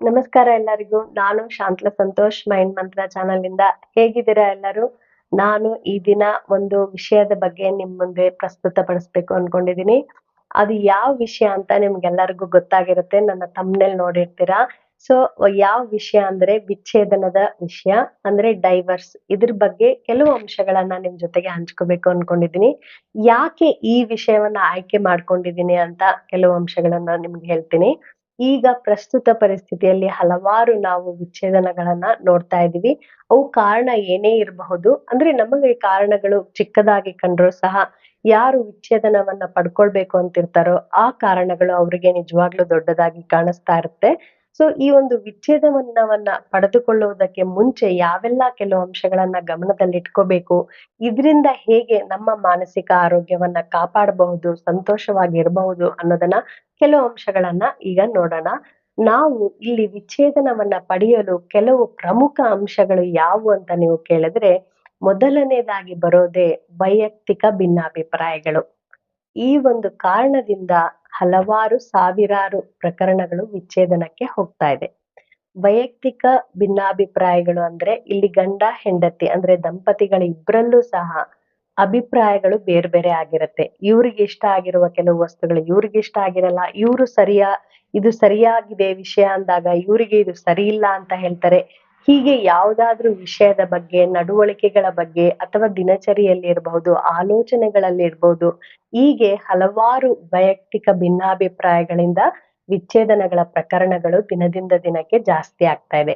ನಮಸ್ಕಾರ ಎಲ್ಲರಿಗೂ. ನಾನು ಶಾಂತಲಾ ಸಂತೋಷ್ ಮೈಂಡ್ ಮಂತ್ರ ಚಾನಲ್ ಇಂದ. ಹೇಗಿದ್ದೀರಾ ಎಲ್ಲರೂ? ನಾನು ಈ ದಿನ ಒಂದು ವಿಷಯದ ಬಗ್ಗೆ ನಿಮ್ ಮುಂದೆ ಪ್ರಸ್ತುತಪಡಿಸ್ಬೇಕು ಅನ್ಕೊಂಡಿದೀನಿ. ಅದು ಯಾವ ವಿಷಯ ಅಂತ ನಿಮ್ಗೆಲ್ಲರಿಗೂ ಗೊತ್ತಾಗಿರುತ್ತೆ. ನನ್ನ ಥಂಬ್‌ನೇಲ್ ನೋಡಿರ್ತೀರಾ. ಸೊ ಯಾವ ವಿಷಯ ಅಂದ್ರೆ ವಿಚ್ಛೇದನದ ವಿಷಯ, ಅಂದ್ರೆ ಡೈವರ್ಸ್. ಇದ್ರ ಬಗ್ಗೆ ಕೆಲವು ಅಂಶಗಳನ್ನ ನಿಮ್ ಜೊತೆಗೆ ಹಂಚ್ಕೋಬೇಕು ಅನ್ಕೊಂಡಿದೀನಿ. ಯಾಕೆ ಈ ವಿಷಯವನ್ನ ಆಯ್ಕೆ ಮಾಡ್ಕೊಂಡಿದೀನಿ ಅಂತ ಕೆಲವು ಅಂಶಗಳನ್ನ ನಿಮ್ಗೆ ಹೇಳ್ತೀನಿ. ಈಗ ಪ್ರಸ್ತುತ ಪರಿಸ್ಥಿತಿಯಲ್ಲಿ ಹಲವಾರು ನಾವು ವಿಚ್ಛೇದನಗಳನ್ನ ನೋಡ್ತಾ ಇದೀವಿ. ಅವು ಕಾರಣ ಏನೇ ಇರಬಹುದು. ಅಂದ್ರೆ ನಮಗೆ ಕಾರಣಗಳು ಚಿಕ್ಕದಾಗಿ ಕಂಡ್ರೂ ಸಹ ಯಾರು ವಿಚ್ಛೇದನವನ್ನ ಪಡ್ಕೊಳ್ಬೇಕು ಅಂತಿರ್ತಾರೋ ಆ ಕಾರಣಗಳು ಅವ್ರಿಗೆ ನಿಜವಾಗ್ಲೂ ದೊಡ್ಡದಾಗಿ ಕಾಣಿಸ್ತಾ ಇರುತ್ತೆ. ಸೊ ಈ ಒಂದು ವಿಚ್ಛೇದನವನ್ನ ಪಡೆದುಕೊಳ್ಳುವುದಕ್ಕೆ ಮುಂಚೆ ಯಾವೆಲ್ಲ ಕೆಲವು ಅಂಶಗಳನ್ನ ಗಮನದಲ್ಲಿಟ್ಕೋಬೇಕು, ಇದ್ರಿಂದ ಹೇಗೆ ನಮ್ಮ ಮಾನಸಿಕ ಆರೋಗ್ಯವನ್ನ ಕಾಪಾಡಬಹುದು, ಸಂತೋಷವಾಗಿರಬಹುದು ಅನ್ನೋದನ್ನ ಕೆಲವು ಅಂಶಗಳನ್ನ ಈಗ ನೋಡೋಣ. ನಾವು ಇಲ್ಲಿ ವಿಚ್ಛೇದನವನ್ನ ಪಡೆಯಲು ಕೆಲವು ಪ್ರಮುಖ ಅಂಶಗಳು ಯಾವುವು ಅಂತ ನೀವು ಕೇಳಿದ್ರೆ, ಮೊದಲನೇದಾಗಿ ಬರೋದೇ ವೈಯಕ್ತಿಕ ಭಿನ್ನಾಭಿಪ್ರಾಯಗಳು. ಈ ಒಂದು ಕಾರಣದಿಂದ ಹಲವಾರು ಸಾವಿರಾರು ಪ್ರಕರಣಗಳು ವಿಚ್ಛೇದನಕ್ಕೆ ಹೋಗ್ತಾ ಇದೆ. ವೈಯಕ್ತಿಕ ಭಿನ್ನಾಭಿಪ್ರಾಯಗಳು ಅಂದ್ರೆ ಇಲ್ಲಿ ಗಂಡ ಹೆಂಡತಿ ಅಂದ್ರೆ ದಂಪತಿಗಳ ಇಬ್ರಲ್ಲೂ ಸಹ ಅಭಿಪ್ರಾಯಗಳು ಬೇರೆ ಬೇರೆ ಆಗಿರತ್ತೆ. ಇವ್ರಿಗೆ ಇಷ್ಟ ಆಗಿರುವ ಕೆಲವು ವಸ್ತುಗಳು ಇವ್ರಿಗೆ ಇಷ್ಟ ಆಗಿರಲ್ಲ. ಇವ್ರು ಇದು ಸರಿಯಾಗಿದೆ ವಿಷಯ ಅಂದಾಗ ಇವ್ರಿಗೆ ಇದು ಸರಿ ಇಲ್ಲ ಅಂತ ಹೇಳ್ತಾರೆ. ಹೀಗೆ ಯಾವ್ದಾದ್ರೂ ವಿಷಯದ ಬಗ್ಗೆ, ನಡವಳಿಕೆಗಳ ಬಗ್ಗೆ ಅಥವಾ ದಿನಚರಿಯಲ್ಲಿ ಇರಬಹುದು, ಆಲೋಚನೆಗಳಲ್ಲಿ ಇರ್ಬಹುದು, ಹೀಗೆ ಹಲವಾರು ವೈಯಕ್ತಿಕ ಭಿನ್ನಾಭಿಪ್ರಾಯಗಳಿಂದ ವಿಚ್ಛೇದನಗಳ ಪ್ರಕರಣಗಳು ದಿನದಿಂದ ದಿನಕ್ಕೆ ಜಾಸ್ತಿ ಆಗ್ತಾ ಇದೆ.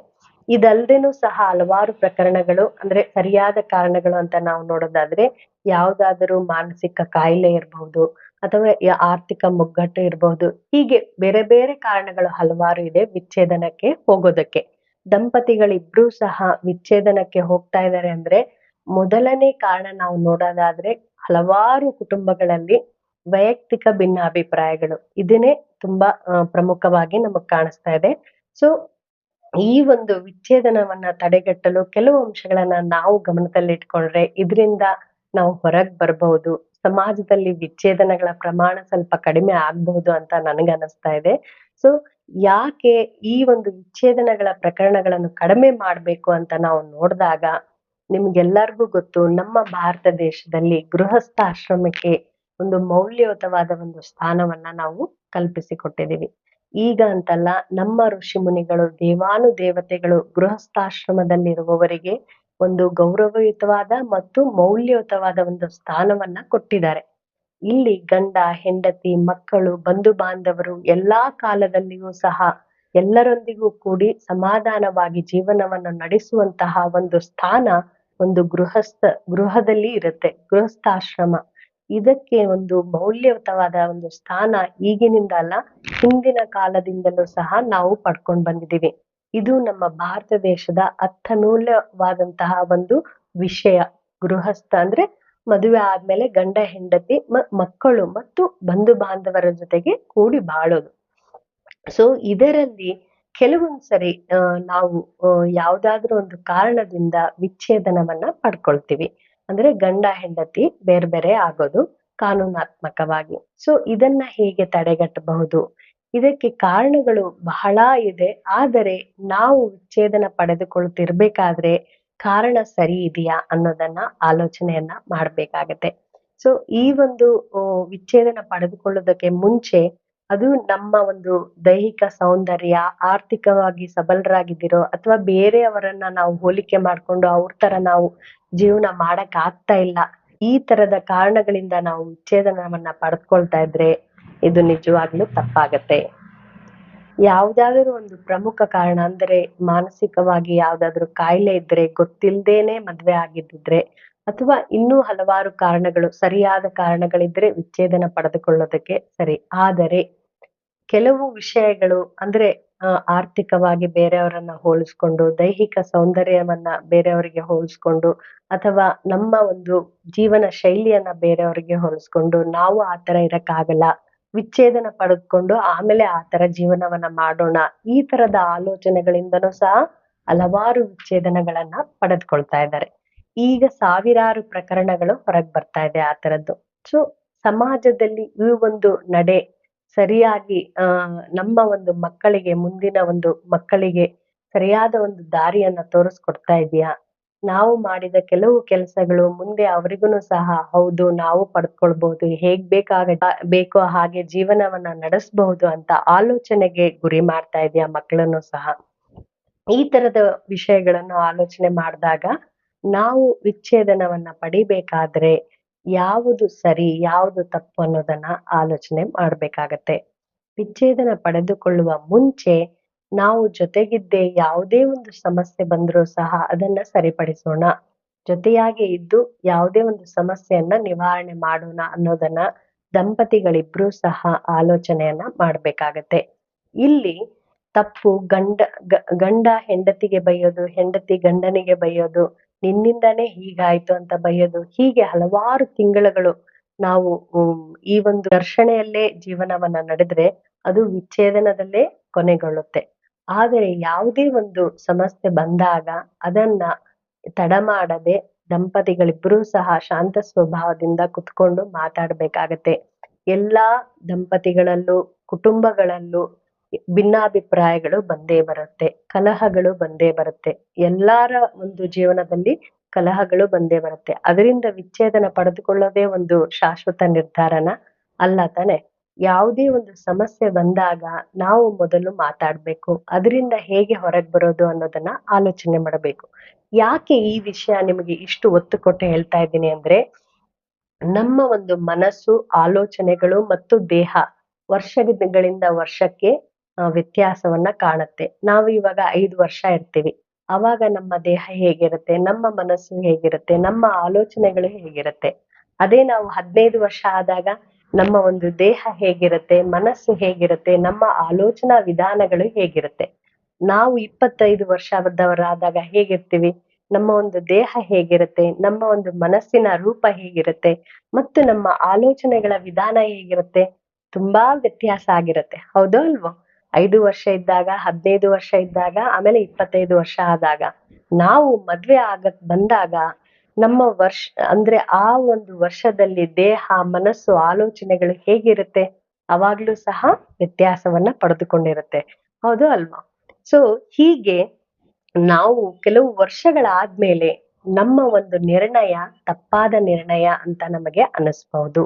ಇದಲ್ದೇನೂ ಸಹ ಹಲವಾರು ಪ್ರಕರಣಗಳು ಅಂದ್ರೆ ಸರಿಯಾದ ಕಾರಣಗಳು ಅಂತ ನಾವು ನೋಡೋದಾದ್ರೆ, ಯಾವ್ದಾದರೂ ಮಾನಸಿಕ ಕಾಯಿಲೆ ಇರಬಹುದು ಅಥವಾ ಆರ್ಥಿಕ ಮುಗ್ಗಟ್ಟು ಇರಬಹುದು. ಹೀಗೆ ಬೇರೆ ಬೇರೆ ಕಾರಣಗಳು ಹಲವಾರು ಇದೆ ವಿಚ್ಛೇದನಕ್ಕೆ ಹೋಗೋದಕ್ಕೆ. ದಂಪತಿಗಳಿಬ್ರೂ ಸಹ ವಿಚ್ಛೇದನಕ್ಕೆ ಹೋಗ್ತಾ ಇದ್ದಾರೆ ಅಂದ್ರೆ ಮೊದಲನೇ ಕಾರಣ ನಾವು ನೋಡೋದಾದ್ರೆ ಹಲವಾರು ಕುಟುಂಬಗಳಲ್ಲಿ ವೈಯಕ್ತಿಕ ಭಿನ್ನಾಭಿಪ್ರಾಯಗಳು ಇದನ್ನೇ ತುಂಬಾ ಪ್ರಮುಖವಾಗಿ ನಮಗ್ ಕಾಣಿಸ್ತಾ ಇದೆ. ಸೊ ಈ ಒಂದು ವಿಚ್ಛೇದನವನ್ನ ತಡೆಗಟ್ಟಲು ಕೆಲವು ಅಂಶಗಳನ್ನ ನಾವು ಗಮನದಲ್ಲಿಟ್ಕೊಂಡ್ರೆ ಇದರಿಂದ ನಾವು ಹೊರಗ್ ಬರ್ಬಹುದು. ಸಮಾಜದಲ್ಲಿ ವಿಚ್ಛೇದನಗಳ ಪ್ರಮಾಣ ಸ್ವಲ್ಪ ಕಡಿಮೆ ಆಗ್ಬಹುದು ಅಂತ ನನಗನ್ನಿಸ್ತಾ ಇದೆ. ಸೊ ಯಾಕೆ ಈ ಒಂದು ವಿಚ್ಛೇದನಗಳ ಪ್ರಕರಣಗಳನ್ನು ಕಡಿಮೆ ಮಾಡ್ಬೇಕು ಅಂತ ನಾವು ನೋಡಿದಾಗ, ನಿಮ್ಗೆಲ್ಲರಿಗೂ ಗೊತ್ತು ನಮ್ಮ ಭಾರತ ದೇಶದಲ್ಲಿ ಗೃಹಸ್ಥ ಆಶ್ರಮಕ್ಕೆ ಒಂದು ಮೌಲ್ಯಯುತವಾದ ಒಂದು ಸ್ಥಾನವನ್ನ ನಾವು ಕಲ್ಪಿಸಿಕೊಟ್ಟಿದೀವಿ. ಈಗ ಅಂತಲ್ಲ, ನಮ್ಮ ಋಷಿ ಮುನಿಗಳು ದೇವಾನುದೇವತೆಗಳು ಗೃಹಸ್ಥಾಶ್ರಮದಲ್ಲಿರುವವರಿಗೆ ಒಂದು ಗೌರವಯುತವಾದ ಮತ್ತು ಮೌಲ್ಯಯುತವಾದ ಒಂದು ಸ್ಥಾನವನ್ನ ಕೊಟ್ಟಿದ್ದಾರೆ. ಇಲ್ಲಿ ಗಂಡ ಹೆಂಡತಿ ಮಕ್ಕಳು ಬಂಧು ಬಾಂಧವರು ಎಲ್ಲಾ ಕಾಲದಲ್ಲಿಯೂ ಸಹ ಎಲ್ಲರೊಂದಿಗೂ ಕೂಡಿ ಸಮಾಧಾನವಾಗಿ ಜೀವನವನ್ನು ನಡೆಸುವಂತಹ ಒಂದು ಸ್ಥಾನ ಒಂದು ಗೃಹದಲ್ಲಿ ಇರುತ್ತೆ. ಗೃಹಸ್ಥಾಶ್ರಮ ಇದಕ್ಕೆ ಒಂದು ಮೌಲ್ಯಯುತವಾದ ಒಂದು ಸ್ಥಾನ ಈಗಿನಿಂದ ಅಲ್ಲ, ಹಿಂದಿನ ಕಾಲದಿಂದಲೂ ಸಹ ನಾವು ಪಡ್ಕೊಂಡ್ ಬಂದಿದೀವಿ. ಇದು ನಮ್ಮ ಭಾರತ ದೇಶದ ಅತ್ಯಮೂಲ್ಯವಾದಂತಹ ಒಂದು ವಿಷಯ. ಗೃಹಸ್ಥ ಅಂದ್ರೆ ಮದುವೆ ಆದ್ಮೇಲೆ ಗಂಡ ಹೆಂಡತಿ ಮಕ್ಕಳು ಮತ್ತು ಬಂಧು ಬಾಂಧವರ ಜೊತೆಗೆ ಕೂಡಿ ಬಾಳೋದು. ಸೊ ಇದರಲ್ಲಿ ಕೆಲವೊಂದ್ಸರಿ ನಾವು ಯಾವ್ದಾದ್ರು ಒಂದು ಕಾರಣದಿಂದ ವಿಚ್ಛೇದನವನ್ನ ಪಡ್ಕೊಳ್ತೀವಿ. ಅಂದ್ರೆ ಗಂಡ ಹೆಂಡತಿ ಬೇರೆ ಬೇರೆ ಆಗೋದು ಕಾನೂನಾತ್ಮಕವಾಗಿ. ಸೊ ಇದನ್ನ ಹೇಗೆ ತಡೆಗಟ್ಟಬಹುದು? ಇದಕ್ಕೆ ಕಾರಣಗಳು ಬಹಳ ಇದೆ. ಆದರೆ ನಾವು ವಿಚ್ಛೇದನ ಪಡೆದುಕೊಳ್ತಿರ್ಬೇಕಾದ್ರೆ ಕಾರಣ ಸರಿ ಇದೆಯಾ ಅನ್ನೋದನ್ನ ಆಲೋಚನೆಯನ್ನ ಮಾಡ್ಬೇಕಾಗತ್ತೆ. ಸೊ ಈ ಒಂದು ವಿಚ್ಛೇದನ ಪಡೆದುಕೊಳ್ಳೋದಕ್ಕೆ ಮುಂಚೆ ಅದು ನಮ್ಮ ಒಂದು ದೈಹಿಕ ಸೌಂದರ್ಯ, ಆರ್ಥಿಕವಾಗಿ ಸಬಲರಾಗಿದ್ದೀರೋ ಅಥವಾ ಬೇರೆಯವರನ್ನ ನಾವು ಹೋಲಿಕೆ ಮಾಡ್ಕೊಂಡು ಅವ್ರ ತರ ನಾವು ಜೀವನ ಮಾಡಕ್ ಆಗ್ತಾ ಇಲ್ಲ, ಈ ತರದ ಕಾರಣಗಳಿಂದ ನಾವು ವಿಚ್ಛೇದನವನ್ನ ಪಡೆದುಕೊಳ್ತಾ ಇದ್ರೆ ಇದು ನಿಜವಾಗ್ಲೂ ತಪ್ಪಾಗತ್ತೆ. ಯಾವ್ದಾದ್ರು ಒಂದು ಪ್ರಮುಖ ಕಾರಣ ಅಂದ್ರೆ ಮಾನಸಿಕವಾಗಿ ಯಾವ್ದಾದ್ರು ಕಾಯಿಲೆ ಇದ್ರೆ, ಗೊತ್ತಿಲ್ದೇನೆ ಮದ್ವೆ ಆಗಿದ್ದಿದ್ರೆ ಅಥವಾ ಇನ್ನೂ ಹಲವಾರು ಕಾರಣಗಳು ಸರಿಯಾದ ಕಾರಣಗಳಿದ್ರೆ ವಿಚ್ಛೇದನ ಪಡೆದುಕೊಳ್ಳೋದಕ್ಕೆ ಸರಿ. ಆದರೆ ಕೆಲವು ವಿಷಯಗಳು ಅಂದ್ರೆ ಆರ್ಥಿಕವಾಗಿ ಬೇರೆಯವರನ್ನ ಹೋಲಿಸ್ಕೊಂಡು, ದೈಹಿಕ ಸೌಂದರ್ಯವನ್ನ ಬೇರೆಯವರಿಗೆ ಹೋಲಿಸ್ಕೊಂಡು ಅಥವಾ ನಮ್ಮ ಒಂದು ಜೀವನ ಶೈಲಿಯನ್ನ ಬೇರೆಯವರಿಗೆ ಹೋಲಿಸ್ಕೊಂಡು ನಾವು ಆತರ ಇರಕ್ಕಾಗಲ್ಲ, ವಿಚ್ಛೇದನ ಪಡೆದುಕೊಂಡು ಆಮೇಲೆ ಆತರ ಜೀವನವನ್ನ ಮಾಡೋಣ, ಈ ತರದ ಆಲೋಚನೆಗಳಿಂದನೂ ಸಹ ಹಲವಾರು ವಿಚ್ಛೇದನಗಳನ್ನ ಪಡೆದುಕೊಳ್ತಾ ಇದ್ದಾರೆ. ಈಗ ಸಾವಿರಾರು ಪ್ರಕರಣಗಳು ಹೊರಗ್ ಬರ್ತಾ ಇದೆ ಆ ತರದ್ದು. ಸೊ ಸಮಾಜದಲ್ಲಿ ಈ ಒಂದು ನಡೆ ಸರಿಯಾಗಿ ನಮ್ಮ ಒಂದು ಮಕ್ಕಳಿಗೆ ಮುಂದಿನ ಒಂದು ಮಕ್ಕಳಿಗೆ ಸರಿಯಾದ ಒಂದು ದಾರಿಯನ್ನ ತೋರಿಸ್ಕೊಡ್ತಾ ಇದೀಯಾ? ನಾವು ಮಾಡಿದ ಕೆಲವು ಕೆಲಸಗಳು ಮುಂದೆ ಅವರಿಗೂನು ಸಹ ಹೌದು ನಾವು ಪಡ್ಕೊಳ್ಬಹುದು, ಹೇಗ್ ಬೇಕೋ ಹಾಗೆ ಜೀವನವನ್ನ ನಡೆಸಬಹುದು ಅಂತ ಆಲೋಚನೆಗೆ ಗುರಿ ಮಾಡ್ತಾ ಇದೀಯಾ ಮಕ್ಕಳನ್ನು ಸಹ? ಈ ತರದ ವಿಷಯಗಳನ್ನು ಆಲೋಚನೆ ಮಾಡಿದಾಗ ನಾವು ವಿಚ್ಛೇದನವನ್ನ ಪಡಿಬೇಕಾದ್ರೆ ಯಾವುದು ಸರಿ ಯಾವುದು ತಪ್ಪು ಅನ್ನೋದನ್ನ ಆಲೋಚನೆ ಮಾಡ್ಬೇಕಾಗತ್ತೆ. ವಿಚ್ಛೇದನ ಪಡೆದುಕೊಳ್ಳುವ ಮುಂಚೆ ನಾವು ಜೊತೆಗಿದ್ದೇ ಯಾವುದೇ ಒಂದು ಸಮಸ್ಯೆ ಬಂದರೂ ಸಹ ಅದನ್ನ ಸರಿಪಡಿಸೋಣ, ಜೊತೆಯಾಗಿ ಇದ್ದು ಯಾವುದೇ ಒಂದು ಸಮಸ್ಯೆಯನ್ನ ನಿವಾರಣೆ ಮಾಡೋಣ ಅನ್ನೋದನ್ನ ದಂಪತಿಗಳಿಬ್ರೂ ಸಹ ಆಲೋಚನೆಯನ್ನ ಮಾಡ್ಬೇಕಾಗತ್ತೆ. ಇಲ್ಲಿ ತಪ್ಪು ಗಂಡ ಹೆಂಡತಿಗೆ ಬೈಯೋದು, ಹೆಂಡತಿ ಗಂಡನಿಗೆ ಬೈಯೋದು, ನಿನ್ನಿಂದಾನೇ ಹೀಗಾಯ್ತು ಅಂತ ಬೈಯೋದು, ಹೀಗೆ ಹಲವಾರು ತಿಂಗಳುಗಳು ನಾವು ಈ ಒಂದು ಘರ್ಷಣೆಯಲ್ಲೇ ಜೀವನವನ್ನ ನಡೆದ್ರೆ ಅದು ವಿಚ್ಛೇದನದಲ್ಲೇ ಕೊನೆಗೊಳ್ಳುತ್ತೆ. ಆದರೆ ಯಾವುದೇ ಒಂದು ಸಮಸ್ಯೆ ಬಂದಾಗ ಅದನ್ನ ತಡ ಮಾಡದೆ ದಂಪತಿಗಳಿಬ್ರೂ ಸಹ ಶಾಂತ ಸ್ವಭಾವದಿಂದ ಕುತ್ಕೊಂಡು ಮಾತಾಡ್ಬೇಕಾಗತ್ತೆ. ಎಲ್ಲಾ ದಂಪತಿಗಳಲ್ಲೂ ಕುಟುಂಬಗಳಲ್ಲೂ ಭಿನ್ನಾಭಿಪ್ರಾಯಗಳು ಬಂದೇ ಬರುತ್ತೆ, ಕಲಹಗಳು ಬಂದೇ ಬರುತ್ತೆ. ಎಲ್ಲಾರ ಒಂದು ಜೀವನದಲ್ಲಿ ಕಲಹಗಳು ಬಂದೇ ಬರುತ್ತೆ. ಅದರಿಂದ ವಿಚ್ಛೇದನ ಪಡೆದುಕೊಳ್ಳೋದೇ ಒಂದು ಶಾಶ್ವತ ನಿರ್ಧಾರನ ಅಲ್ಲ ತಾನೆ? ಯಾವುದೇ ಒಂದು ಸಮಸ್ಯೆ ಬಂದಾಗ ನಾವು ಮೊದಲು ಮಾತಾಡ್ಬೇಕು, ಅದರಿಂದ ಹೇಗೆ ಹೊರಗ್ ಬರೋದು ಅನ್ನೋದನ್ನ ಆಲೋಚನೆ ಮಾಡಬೇಕು. ಯಾಕೆ ಈ ವಿಷಯ ನಿಮಗೆ ಇಷ್ಟು ಒತ್ತು ಕೊಟ್ಟು ಹೇಳ್ತಾ ಇದ್ದೀನಿ ಅಂದ್ರೆ, ನಮ್ಮ ಒಂದು ಮನಸ್ಸು, ಆಲೋಚನೆಗಳು ಮತ್ತು ದೇಹ ವರ್ಷಗಳಿಂದ ವರ್ಷಕ್ಕೆ ವ್ಯತ್ಯಾಸವನ್ನ ಕಾಣುತ್ತೆ. ನಾವು ಇವಾಗ 5 ವರ್ಷ ಇರ್ತೀವಿ, ಅವಾಗ ನಮ್ಮ ದೇಹ ಹೇಗಿರುತ್ತೆ, ನಮ್ಮ ಮನಸ್ಸು ಹೇಗಿರುತ್ತೆ, ನಮ್ಮ ಆಲೋಚನೆಗಳು ಹೇಗಿರುತ್ತೆ. ಅದೇ ನಾವು 15 ವರ್ಷ ಆದಾಗ ನಮ್ಮ ಒಂದು ದೇಹ ಹೇಗಿರುತ್ತೆ, ಮನಸ್ಸು ಹೇಗಿರುತ್ತೆ, ನಮ್ಮ ಆಲೋಚನಾ ವಿಧಾನಗಳು ಹೇಗಿರುತ್ತೆ. ನಾವು 25 ವರ್ಷದವರಾದಾಗ ಹೇಗಿರ್ತೀವಿ, ನಮ್ಮ ಒಂದು ದೇಹ ಹೇಗಿರುತ್ತೆ, ನಮ್ಮ ಒಂದು ಮನಸ್ಸಿನ ರೂಪ ಹೇಗಿರುತ್ತೆ ಮತ್ತು ನಮ್ಮ ಆಲೋಚನೆಗಳ ವಿಧಾನ ಹೇಗಿರುತ್ತೆ, ತುಂಬಾ ವ್ಯತ್ಯಾಸ ಆಗಿರುತ್ತೆ. ಹೌದೋ ಅಲ್ವೋ? 5 ವರ್ಷ ಇದ್ದಾಗ, 15 ವರ್ಷ ಇದ್ದಾಗ, ಆಮೇಲೆ 25 ವರ್ಷ ಆದಾಗ, ನಾವು ಮದ್ವೆ ಬಂದಾಗ ನಮ್ಮ ಅಂದ್ರೆ ಆ ಒಂದು ವರ್ಷದಲ್ಲಿ ದೇಹ, ಮನಸ್ಸು, ಆಲೋಚನೆಗಳು ಹೇಗಿರುತ್ತೆ, ಅವಾಗ್ಲೂ ಸಹ ವ್ಯತ್ಯಾಸವನ್ನ ಪಡೆದುಕೊಂಡಿರುತ್ತೆ. ಹೌದು ಅಲ್ವಾ? ಸೊ ಹೀಗೆ ನಾವು ಕೆಲವು ವರ್ಷಗಳಾದ್ಮೇಲೆ ನಮ್ಮ ಒಂದು ನಿರ್ಣಯ ತಪ್ಪಾದ ನಿರ್ಣಯ ಅಂತ ನಮಗೆ ಅನಿಸ್ಬಹುದು.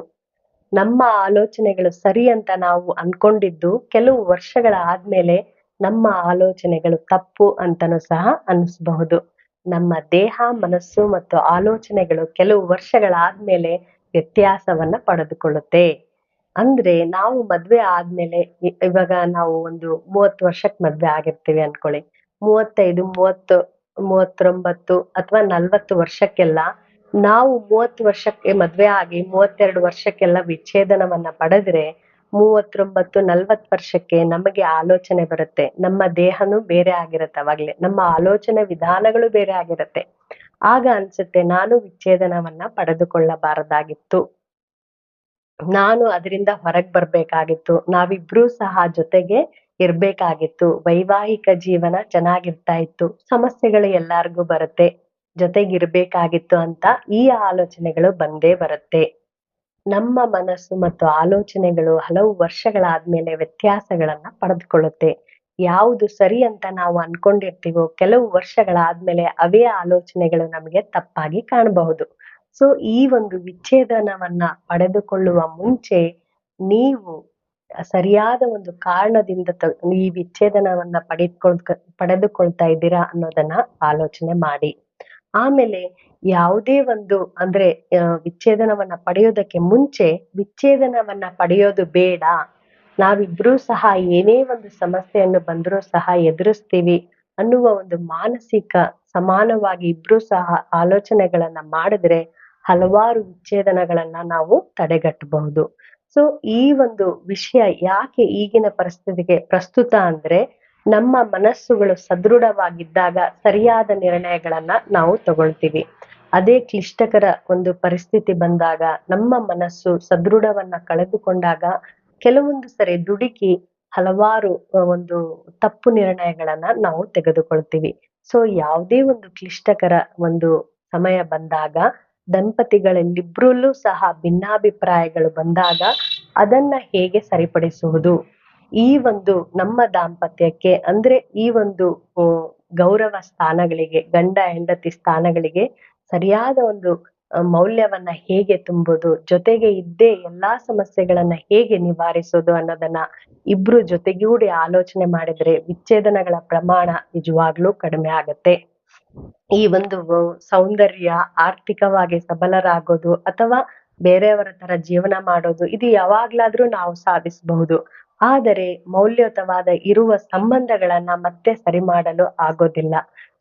ನಮ್ಮ ಆಲೋಚನೆಗಳು ಸರಿ ಅಂತ ನಾವು ಅನ್ಕೊಂಡಿದ್ದು ಕೆಲವು ವರ್ಷಗಳಾದ್ಮೇಲೆ ನಮ್ಮ ಆಲೋಚನೆಗಳು ತಪ್ಪು ಅಂತನೂ ಸಹ ಅನಿಸ್ಬಹುದು. ನಮ್ಮ ದೇಹ, ಮನಸ್ಸು ಮತ್ತು ಆಲೋಚನೆಗಳು ಕೆಲವು ವರ್ಷಗಳಾದ್ಮೇಲೆ ವ್ಯತ್ಯಾಸವನ್ನ ಪಡೆದುಕೊಳ್ಳುತ್ತೆ. ಅಂದ್ರೆ ನಾವು ಮದ್ವೆ ಆದ್ಮೇಲೆ ಇವಾಗ ನಾವು ಒಂದು 30 ವರ್ಷಕ್ ಮದ್ವೆ ಆಗಿರ್ತೀವಿ ಅನ್ಕೊಳ್ಳಿ. 35, 30, 39 ಅಥವಾ 40 ವರ್ಷಕ್ಕೆಲ್ಲ ನಾವು 30 ವರ್ಷಕ್ಕೆ ಮದ್ವೆ ಆಗಿ 32 ವರ್ಷಕ್ಕೆಲ್ಲ ವಿಚ್ಛೇದನವನ್ನ ಪಡೆದ್ರೆ 39, 40 ವರ್ಷಕ್ಕೆ ನಮಗೆ ಆಲೋಚನೆ ಬರುತ್ತೆ. ನಮ್ಮ ದೇಹನೂ ಬೇರೆ ಆಗಿರತ್ತೆ ಅವಾಗ್ಲೇ. ನಮ್ಮ ಆಲೋಚನೆ ವಿಧಾನಗಳು ಬೇರೆ ಆಗಿರತ್ತೆ. ಆಗ ಅನ್ಸುತ್ತೆ ನಾನು ವಿಚ್ಛೇದನವನ್ನ ಪಡೆದುಕೊಳ್ಳಬಾರದಾಗಿತ್ತು. ನಾನು ಅದರಿಂದ ಹೊರಗ್ ಬರ್ಬೇಕಾಗಿತ್ತು. ನಾವಿಬ್ರೂ ಸಹ ಜೊತೆಗೆ ಇರ್ಬೇಕಾಗಿತ್ತು. ವೈವಾಹಿಕ ಜೀವನ ಚೆನ್ನಾಗಿರ್ತಾ ಇತ್ತು. ಸಮಸ್ಯೆಗಳು ಎಲ್ಲಾರ್ಗೂ ಬರುತ್ತೆ. ಜೊತೆಗಿರ್ಬೇಕಾಗಿತ್ತು ಅಂತ ಈ ಆಲೋಚನೆಗಳು ಬಂದೇ ಬರುತ್ತೆ. ನಮ್ಮ ಮನಸ್ಸು ಮತ್ತು ಆಲೋಚನೆಗಳು ಹಲವು ವರ್ಷಗಳಾದ್ಮೇಲೆ ವ್ಯತ್ಯಾಸಗಳನ್ನ ಪಡೆದುಕೊಳ್ಳುತ್ತೆ. ಯಾವುದು ಸರಿ ಅಂತ ನಾವು ಅನ್ಕೊಂಡಿರ್ತೀವೋ ಕೆಲವು ವರ್ಷಗಳಾದ್ಮೇಲೆ ಅವೇ ಆಲೋಚನೆಗಳು ನಮಗೆ ತಪ್ಪಾಗಿ ಕಾಣಬಹುದು. ಸೊ ಈ ಒಂದು ವಿಚ್ಛೇದನವನ್ನ ಪಡೆದುಕೊಳ್ಳುವ ಮುಂಚೆ ನೀವು ಸರಿಯಾದ ಒಂದು ಕಾರಣದಿಂದ ಈ ವಿಚ್ಛೇದನವನ್ನ ಪಡೆದುಕೊಳ್ತಾ ಇದ್ದೀರಾ ಅನ್ನೋದನ್ನ ಆಲೋಚನೆ ಮಾಡಿ. ಆಮೇಲೆ ಯಾವುದೇ ಒಂದು ಅಂದ್ರೆ ವಿಚ್ಛೇದನವನ್ನ ಪಡೆಯೋದಕ್ಕೆ ಮುಂಚೆ ವಿಚ್ಛೇದನವನ್ನ ಪಡೆಯೋದು ಬೇಡ, ನಾವಿಬ್ರೂ ಸಹ ಏನೇ ಒಂದು ಸಮಸ್ಯೆಯನ್ನು ಬಂದರೂ ಸಹ ಎದುರಿಸ್ತೀವಿ ಅನ್ನುವ ಒಂದು ಮಾನಸಿಕ ಸಮಾನವಾಗಿ ಇಬ್ರೂ ಸಹ ಆಲೋಚನೆಗಳನ್ನ ಮಾಡಿದ್ರೆ ಹಲವಾರು ವಿಚ್ಛೇದನಗಳನ್ನ ನಾವು ತಡೆಗಟ್ಟಬಹುದು. ಸೊ ಈ ಒಂದು ವಿಷಯ ಯಾಕೆ ಈಗಿನ ಪರಿಸ್ಥಿತಿಗೆ ಪ್ರಸ್ತುತ ಅಂದ್ರೆ, ನಮ್ಮ ಮನಸ್ಸುಗಳು ಸದೃಢವಾಗಿದ್ದಾಗ ಸರಿಯಾದ ನಿರ್ಣಯಗಳನ್ನ ನಾವು ತಗೊಳ್ತೀವಿ. ಅದೇ ಕ್ಲಿಷ್ಟಕರ ಒಂದು ಪರಿಸ್ಥಿತಿ ಬಂದಾಗ ನಮ್ಮ ಮನಸ್ಸು ಸದೃಢವನ್ನ ಕಳೆದುಕೊಂಡಾಗ ಕೆಲವೊಂದು ಸರಿ ದುಡುಕಿ ಹಲವಾರು ಒಂದು ತಪ್ಪು ನಿರ್ಣಯಗಳನ್ನ ನಾವು ತೆಗೆದುಕೊಳ್ತೀವಿ. ಸೊ ಯಾವುದೇ ಒಂದು ಕ್ಲಿಷ್ಟಕರ ಒಂದು ಸಮಯ ಬಂದಾಗ ದಂಪತಿಗಳಲ್ಲಿಬ್ರಲ್ಲೂ ಸಹ ಭಿನ್ನಾಭಿಪ್ರಾಯಗಳು ಬಂದಾಗ ಅದನ್ನ ಹೇಗೆ ಸರಿಪಡಿಸುವುದು? ಈ ಒಂದು ನಮ್ಮ ದಾಂಪತ್ಯಕ್ಕೆ ಅಂದ್ರೆ ಈ ಒಂದು ಗೌರವ ಸ್ಥಾನಗಳಿಗೆ, ಗಂಡ ಹೆಂಡತಿ ಸ್ಥಾನಗಳಿಗೆ ಸರಿಯಾದ ಒಂದು ಮೌಲ್ಯವನ್ನ ಹೇಗೆ ತುಂಬುದು, ಜೊತೆಗೆ ಇದ್ದೇ ಎಲ್ಲಾ ಸಮಸ್ಯೆಗಳನ್ನ ಹೇಗೆ ನಿವಾರಿಸೋದು ಅನ್ನೋದನ್ನ ಇಬ್ರು ಜೊತೆಗೂಡಿ ಆಲೋಚನೆ ಮಾಡಿದ್ರೆ ವಿಚ್ಛೇದನಗಳ ಪ್ರಮಾಣ ನಿಜವಾಗ್ಲೂ ಕಡಿಮೆ ಆಗತ್ತೆ. ಈ ಒಂದು ಸೌಂದರ್ಯ, ಆರ್ಥಿಕವಾಗಿ ಸಬಲರಾಗೋದು ಅಥವಾ ಬೇರೆಯವರ ತರ ಜೀವನ ಮಾಡೋದು ಇದು ಯಾವಾಗ್ಲಾದ್ರೂ ನಾವು ಸಾಧಿಸಬಹುದು. ಆದರೆ ಮೌಲ್ಯಯುತವಾದ ಇರುವ ಸಂಬಂಧಗಳನ್ನ ಮತ್ತೆ ಸರಿ ಮಾಡಲು ಆಗೋದಿಲ್ಲ.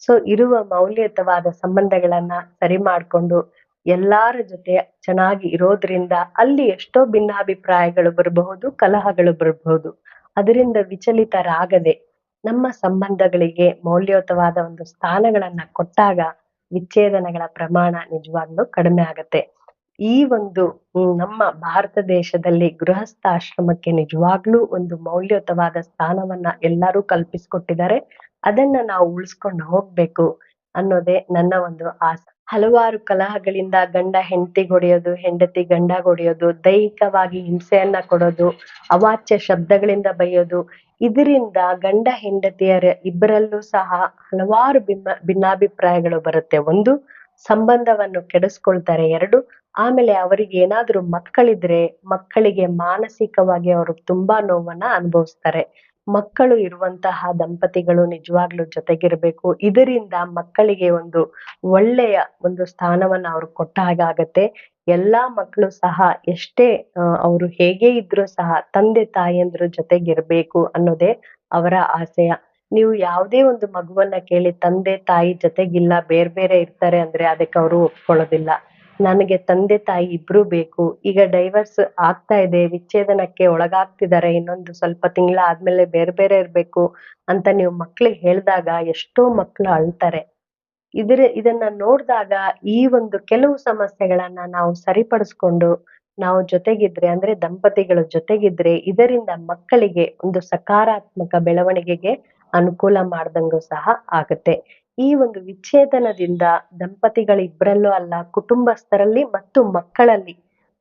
ಸೊ ಇರುವ ಮೌಲ್ಯಯುತವಾದ ಸಂಬಂಧಗಳನ್ನ ಸರಿ ಮಾಡ್ಕೊಂಡು ಎಲ್ಲಾರ ಜೊತೆ ಚೆನ್ನಾಗಿ ಇರೋದ್ರಿಂದ ಅಲ್ಲಿ ಎಷ್ಟೋ ಭಿನ್ನಾಭಿಪ್ರಾಯಗಳು ಬರಬಹುದು, ಕಲಹಗಳು ಬರಬಹುದು. ಅದರಿಂದ ವಿಚಲಿತರಾಗದೆ ನಮ್ಮ ಸಂಬಂಧಗಳಿಗೆ ಮೌಲ್ಯಯುತವಾದ ಒಂದು ಸ್ಥಾನಗಳನ್ನ ಕೊಟ್ಟಾಗ ವಿಚ್ಛೇದನಗಳ ಪ್ರಮಾಣ ನಿಜವಾಗ್ಲೂ ಕಡಿಮೆ ಆಗತ್ತೆ. ಈ ಒಂದು ನಮ್ಮ ಭಾರತ ದೇಶದಲ್ಲಿ ಗೃಹಸ್ಥಾಶ್ರಮಕ್ಕೆ ನಿಜವಾಗ್ಲೂ ಒಂದು ಮೌಲ್ಯಯುತವಾದ ಸ್ಥಾನವನ್ನ ಎಲ್ಲರೂ ಕಲ್ಪಿಸ್ಕೊಟ್ಟಿದ್ದಾರೆ. ಅದನ್ನ ನಾವು ಉಳಿಸ್ಕೊಂಡು ಹೋಗ್ಬೇಕು ಅನ್ನೋದೇ ನನ್ನ ಒಂದು ಆಸೆ. ಹಲವಾರು ಕಲಹಗಳಿಂದ ಗಂಡ ಹೆಂಡತಿಗೆ ಹೊಡೆಯೋದು, ಹೆಂಡತಿ ಗಂಡಗ್ ಹೊಡೆಯೋದು, ದೈಹಿಕವಾಗಿ ಹಿಂಸೆಯನ್ನ ಕೊಡೋದು, ಅವಾಚ್ಯ ಶಬ್ದಗಳಿಂದ ಬೈಯೋದು, ಇದರಿಂದ ಗಂಡ ಹೆಂಡತಿಯರ ಇಬ್ಬರಲ್ಲೂ ಸಹ ಹಲವಾರು ಭಿನ್ನಾಭಿಪ್ರಾಯಗಳು ಬರುತ್ತೆ. ಒಂದು, ಸಂಬಂಧವನ್ನು ಕೆಡಿಸ್ಕೊಳ್ತಾರೆ. ಎರಡು, ಆಮೇಲೆ ಅವರಿಗೆ ಏನಾದ್ರೂ ಮಕ್ಕಳಿದ್ರೆ ಮಕ್ಕಳಿಗೆ ಮಾನಸಿಕವಾಗಿ ಅವರು ತುಂಬಾ ನೋವನ್ನ ಅನುಭವಿಸ್ತಾರೆ. ಮಕ್ಕಳು ಇರುವಂತಹ ದಂಪತಿಗಳು ನಿಜವಾಗ್ಲೂ ಜೊತೆಗಿರ್ಬೇಕು. ಇದರಿಂದ ಮಕ್ಕಳಿಗೆ ಒಂದು ಒಳ್ಳೆಯ ಒಂದು ಸ್ಥಾನವನ್ನ ಅವ್ರು ಕೊಟ್ಟ ಹಾಗಾಗತ್ತೆ. ಎಲ್ಲಾ ಮಕ್ಕಳು ಸಹ ಎಷ್ಟೇ ಅವರು ಹೇಗೆ ಇದ್ರು ಸಹ ತಂದೆ ತಾಯಿಯಂದ್ರ ಜೊತೆಗಿರ್ಬೇಕು ಅನ್ನೋದೇ ಅವರ ಆಶಯ. ನೀವು ಯಾವುದೇ ಒಂದು ಮಗುವನ್ನ ಕೇಳಿ ತಂದೆ ತಾಯಿ ಜೊತೆಗಿಲ್ಲ, ಬೇರೆ ಬೇರೆ ಇರ್ತಾರೆ ಅಂದ್ರೆ ಅದಕ್ಕೆ ಅವರು ಒಪ್ಕೊಳ್ಳೋದಿಲ್ಲ. ನನಗೆ ತಂದೆ ತಾಯಿ ಇಬ್ರು ಬೇಕು, ಈಗ ಡೈವರ್ಸ್ ಆಗ್ತಾ ಇದೆ, ವಿಚ್ಛೇದನಕ್ಕೆ ಒಳಗಾಗ್ತಿದ್ದಾರೆ, ಇನ್ನೊಂದು ಸ್ವಲ್ಪ ತಿಂಗಳ ಆದ್ಮೇಲೆ ಬೇರೆ ಬೇರೆ ಇರ್ಬೇಕು ಅಂತ ನೀವು ಮಕ್ಳಿಗೆ ಹೇಳಿದಾಗ ಎಷ್ಟೋ ಮಕ್ಳು ಅಳ್ತಾರೆ. ಇದನ್ನ ನೋಡಿದಾಗ ಈ ಒಂದು ಕೆಲವು ಸಮಸ್ಯೆಗಳನ್ನ ನಾವು ಸರಿಪಡಿಸ್ಕೊಂಡು ನಾವು ಜೊತೆಗಿದ್ರೆ ಅಂದ್ರೆ ದಂಪತಿಗಳು ಜೊತೆಗಿದ್ರೆ ಇದರಿಂದ ಮಕ್ಕಳಿಗೆ ಒಂದು ಸಕಾರಾತ್ಮಕ ಬೆಳವಣಿಗೆಗೆ ಅನುಕೂಲ ಮಾಡ್ದಂಗೂ ಸಹ ಆಗತ್ತೆ. ಈ ಒಂದು ವಿಚ್ಛೇದನದಿಂದ ದಂಪತಿಗಳಿಬ್ರಲ್ಲೂ ಅಲ್ಲ, ಕುಟುಂಬಸ್ಥರಲ್ಲಿ ಮತ್ತು ಮಕ್ಕಳಲ್ಲಿ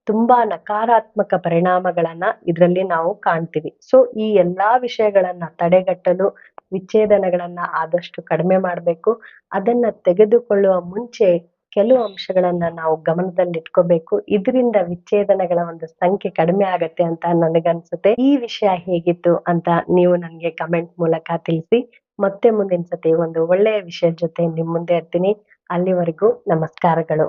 ತುಂಬಾ ನಕಾರಾತ್ಮಕ ಪರಿಣಾಮಗಳನ್ನ ಇದ್ರಲ್ಲಿ ನಾವು ಕಾಣ್ತೀವಿ. ಸೊ ಈ ಎಲ್ಲಾ ವಿಷಯಗಳನ್ನ ತಡೆಗಟ್ಟಲು ವಿಚ್ಛೇದನಗಳನ್ನ ಆದಷ್ಟು ಕಡಿಮೆ ಮಾಡ್ಬೇಕು. ಅದನ್ನ ತೆಗೆದುಕೊಳ್ಳುವ ಮುಂಚೆ ಕೆಲವು ಅಂಶಗಳನ್ನ ನಾವು ಗಮನದಲ್ಲಿಟ್ಕೋಬೇಕು. ಇದರಿಂದ ವಿಚ್ಛೇದನಗಳ ಒಂದು ಸಂಖ್ಯೆ ಕಡಿಮೆ ಆಗತ್ತೆ ಅಂತ ನನಗನ್ಸುತ್ತೆ. ಈ ವಿಷಯ ಹೇಗಿತ್ತು ಅಂತ ನೀವು ನನ್ಗೆ ಕಮೆಂಟ್ ಮೂಲಕ ತಿಳಿಸಿ. ಮತ್ತೆ ಮುಂದಿನ ಸತಿ ಒಂದು ಒಳ್ಳೆಯ ವಿಷಯದ ಜೊತೆ ನಿಮ್ ಮುಂದೆ ಇರ್ತೀನಿ. ಅಲ್ಲಿವರೆಗೂ ನಮಸ್ಕಾರಗಳು.